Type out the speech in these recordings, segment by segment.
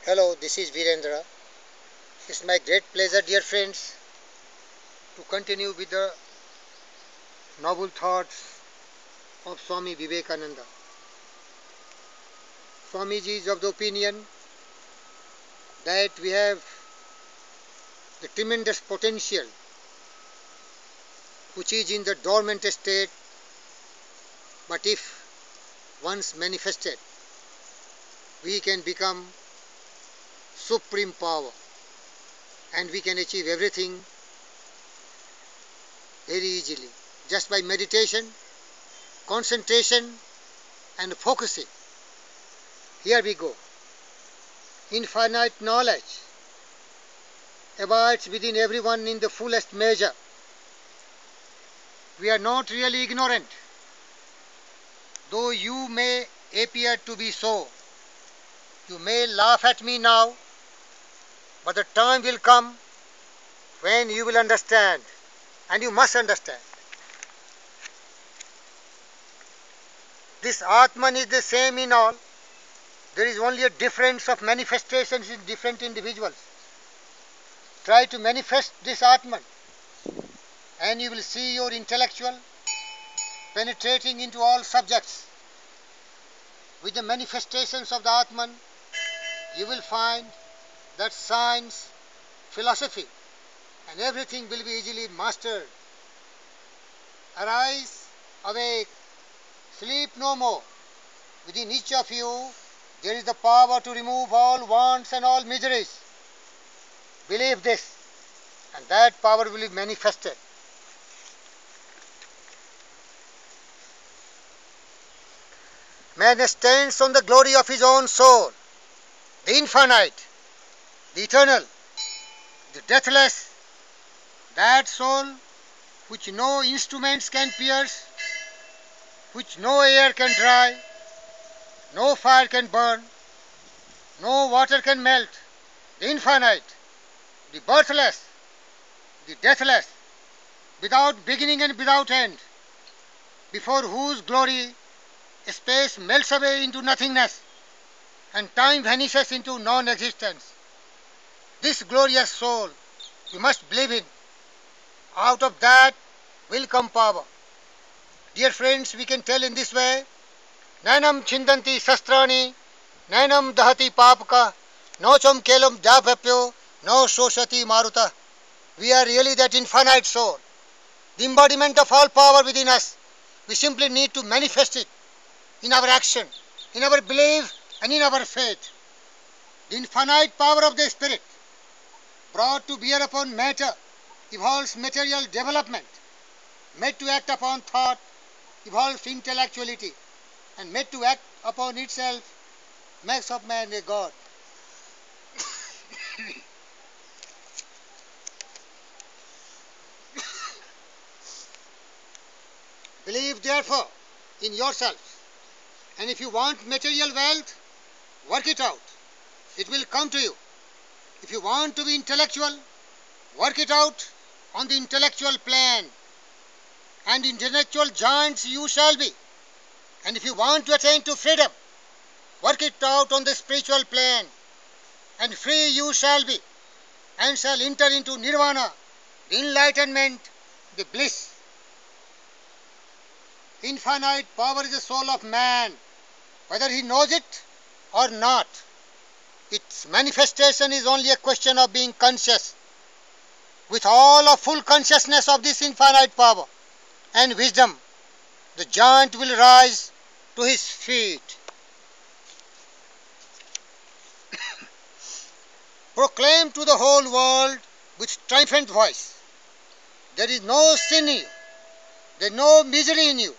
Hello, this is Virendra. It's my great pleasure, dear friends, to continue with the noble thoughts of Swami Vivekananda. Swamiji is of the opinion that we have the tremendous potential which is in the dormant state, but if once manifested, we can become supreme power and we can achieve everything very easily just by meditation, concentration and focusing. Here we go. Infinite knowledge abides within everyone in the fullest measure. We are not really ignorant, though you may appear to be so. You may laugh at me now, but the time will come when you will understand, and you must understand. This Atman is the same in all. There is only a difference of manifestations in different individuals. Try to manifest this Atman, and you will see your intellectual penetrating into all subjects. With the manifestations of the Atman, you will find that science, philosophy, and everything will be easily mastered. Arise, awake, sleep no more. Within each of you, there is the power to remove all wants and all miseries. Believe this, and that power will be manifested. Man stands on the glory of his own soul, the infinite, the eternal, the deathless, that soul which no instruments can pierce, which no air can dry, no fire can burn, no water can melt, the infinite, the birthless, the deathless, without beginning and without end, before whose glory space melts away into nothingness and time vanishes into non-existence. This glorious soul you must believe in. Out of that will come power. Dear friends, we can tell in this way, Nainam chindanti sastrani, nainam dahati papaka, nocham kelam javapyo, no shoshati maruta. We are really that infinite soul, the embodiment of all power within us. We simply need to manifest it in our action, in our belief and in our faith. The infinite power of the spirit brought to bear upon matter evolves material development. Made to act upon thought evolves intellectuality, and made to act upon itself makes of man a god. Believe therefore in yourself, and if you want material wealth, work it out. It will come to you. If you want to be intellectual, work it out on the intellectual plane, and intellectual giants you shall be. And if you want to attain to freedom, work it out on the spiritual plane, and free you shall be, and shall enter into nirvana, the enlightenment, the bliss. Infinite power is the soul of man, whether he knows it or not. Its manifestation is only a question of being conscious. With all of full consciousness of this infinite power and wisdom, the giant will rise to his feet. Proclaim to the whole world with triumphant voice, there is no sin in you, there is no misery in you.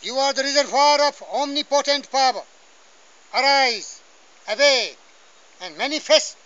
You are the reservoir of omnipotent power. Arise, awake, and manifest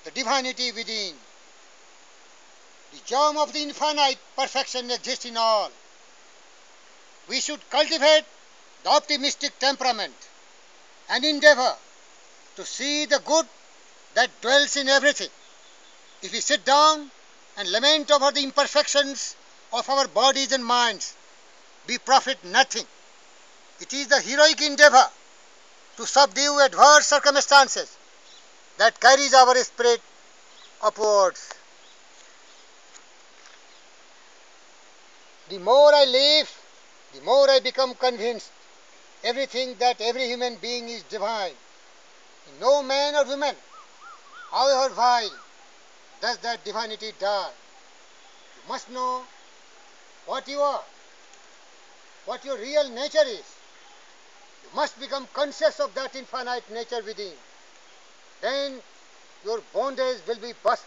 the divinity within. The germ of the infinite perfection exists in all. We should cultivate the optimistic temperament and endeavor to see the good that dwells in everything. If we sit down and lament over the imperfections of our bodies and minds, we profit nothing. It is the heroic endeavor to subdue adverse circumstances that carries our spirit upwards. The more I live, the more I become convinced everything that every human being is divine. No man or woman, however vile, does that divinity die. You must know what you are, what your real nature is. You must become conscious of that infinite nature within. Then your bondage will be burst.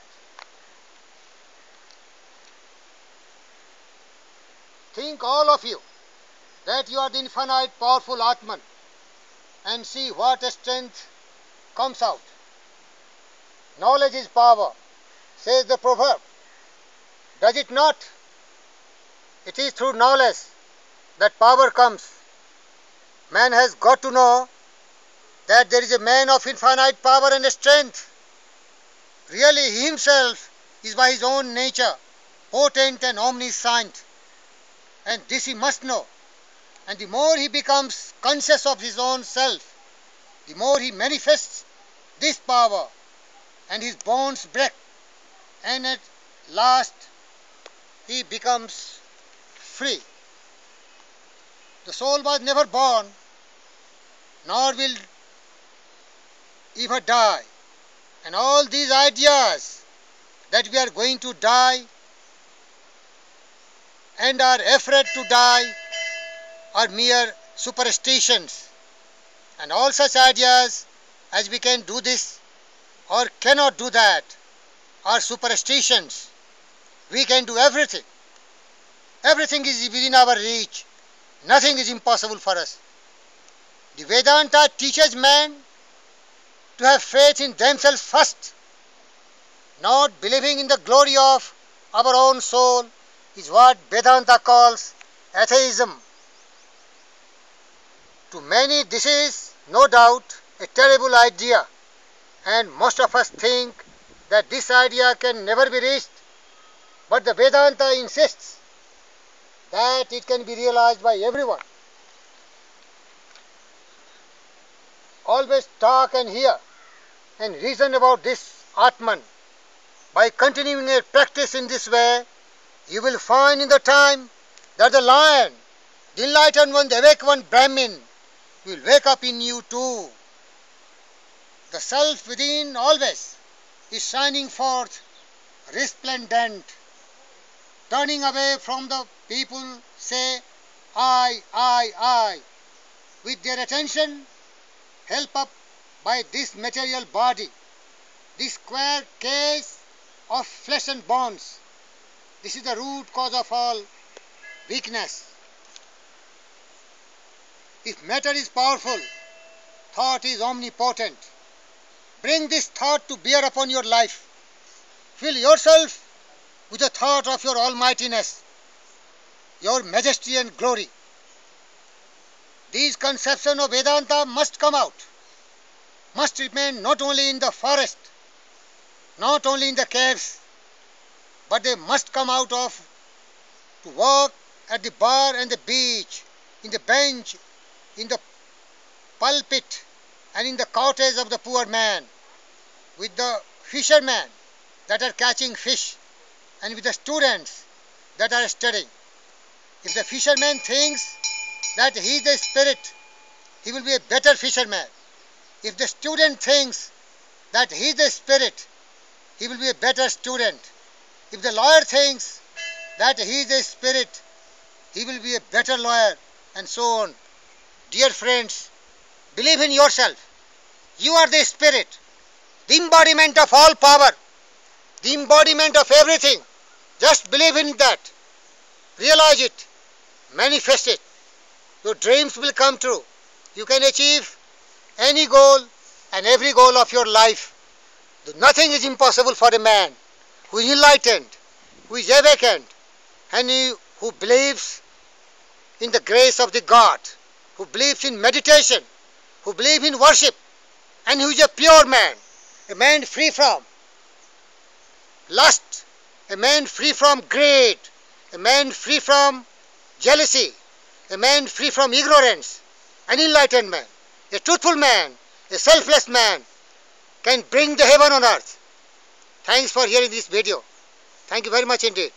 Think all of you that you are the infinite powerful Atman and see what strength comes out. Knowledge is power, says the proverb. Does it not? It is through knowledge that power comes. Man has got to know that there is a man of infinite power and strength. Really, he himself is by his own nature potent and omniscient. And this he must know. And the more he becomes conscious of his own self, the more he manifests this power and his bonds break, and at last he becomes free. The soul was never born, nor will ever die. And all these ideas that we are going to die and are afraid to die are mere superstitions. And all such ideas as we can do this or cannot do that are superstitions. We can do everything. Everything is within our reach. Nothing is impossible for us. The Vedanta teaches man to have faith in themselves first. Not believing in the glory of our own soul is what Vedanta calls atheism. To many this is, no doubt, a terrible idea, and most of us think that this idea can never be reached, but the Vedanta insists that it can be realized by everyone. Always talk and hear and reason about this Atman. By continuing a practice in this way, you will find in the time that the lion, the enlightened one, the awake one, Brahmin, will wake up in you too. The self within always is shining forth, resplendent, turning away from the people say, I, with their attention held up by this material body, this square case of flesh and bones. This is the root cause of all weakness. If matter is powerful, thought is omnipotent. Bring this thought to bear upon your life. Fill yourself with the thought of your almightiness, your majesty and glory. These conceptions of Vedanta must come out, must remain not only in the forest, not only in the caves, but they must come out of to walk at the bar and the beach, in the bench, in the pulpit, and in the cottage of the poor man, with the fishermen that are catching fish, and with the students that are studying. If the fisherman thinks that he is the spirit, he will be a better fisherman. If the student thinks that he is the spirit, he will be a better student. If the lawyer thinks that he is the spirit, he will be a better lawyer, and so on. Dear friends, believe in yourself. You are the spirit, the embodiment of all power, the embodiment of everything. Just believe in that. Realize it. Manifest it. Your dreams will come true. You can achieve any goal and every goal of your life. Nothing is impossible for a man who is enlightened, who is awakened, and who believes in the grace of the God, who believes in meditation, who believes in worship, and who is a pure man, a man free from lust, a man free from greed, a man free from jealousy, a man free from ignorance, an enlightened man, a truthful man, a selfless man, can bring the heaven on earth. Thanks for hearing this video. Thank you very much indeed.